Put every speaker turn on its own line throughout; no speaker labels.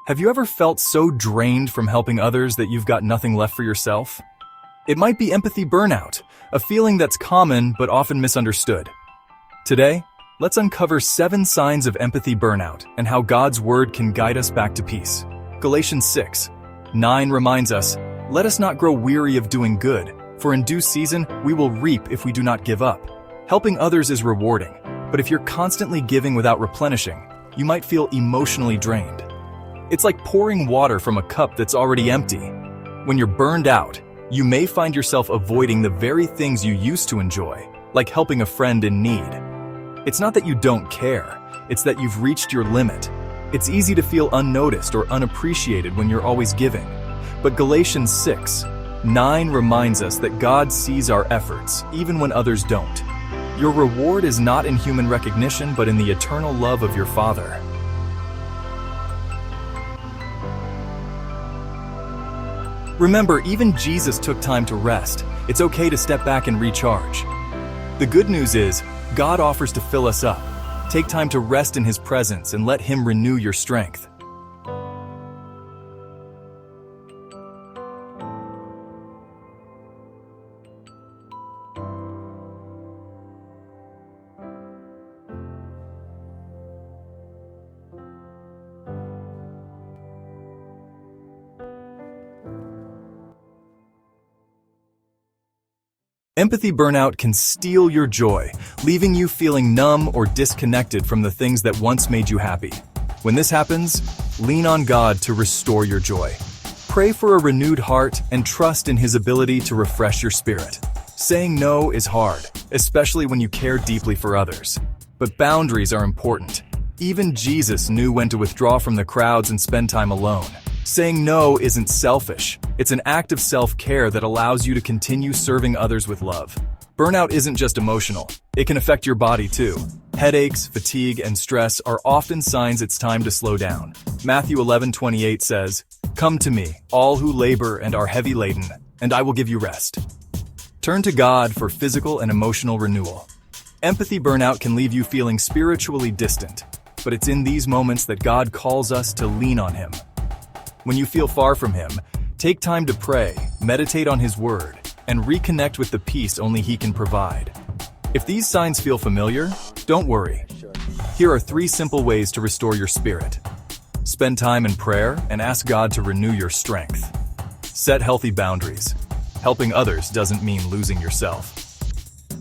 Have you ever felt so drained from helping others that you've got nothing left for yourself? It might be empathy burnout, a feeling that's common but often misunderstood. Today, let's uncover 7 signs of empathy burnout and how God's word can guide us back to peace. Galatians 6:9 reminds us, "Let us not grow weary of doing good, for in due season we will reap if we do not give up." Helping others is rewarding, but if you're constantly giving without replenishing, you might feel emotionally drained. It's like pouring water from a cup that's already empty. When you're burned out, you may find yourself avoiding the very things you used to enjoy, like helping a friend in need. It's not that you don't care, it's that you've reached your limit. It's easy to feel unnoticed or unappreciated when you're always giving. But Galatians 6:9 reminds us that God sees our efforts, even when others don't. Your reward is not in human recognition, but in the eternal love of your Father. Remember, even Jesus took time to rest. It's okay to step back and recharge. The good news is, God offers to fill us up. Take time to rest in His presence and let Him renew your strength. Empathy burnout can steal your joy, leaving you feeling numb or disconnected from the things that once made you happy. When this happens, lean on God to restore your joy. Pray for a renewed heart and trust in His ability to refresh your spirit. Saying no is hard, especially when you care deeply for others. But boundaries are important. Even Jesus knew when to withdraw from the crowds and spend time alone. Saying no isn't selfish. It's an act of self-care that allows you to continue serving others with love. Burnout isn't just emotional. It can affect your body too. Headaches, fatigue, and stress are often signs it's time to slow down. Matthew 11:28 says, "Come to me, all who labor and are heavy laden, and I will give you rest." Turn to God for physical and emotional renewal. Empathy burnout can leave you feeling spiritually distant, but it's in these moments that God calls us to lean on Him. When you feel far from Him, take time to pray, meditate on His word, and reconnect with the peace only He can provide. If these signs feel familiar, don't worry. Here are 3 simple ways to restore your spirit. Spend time in prayer and ask God to renew your strength. Set healthy boundaries. Helping others doesn't mean losing yourself.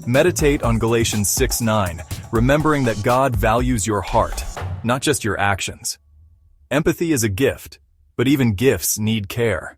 Meditate on Galatians 6:9, remembering that God values your heart, not just your actions. Empathy is a gift, but even gifts need care.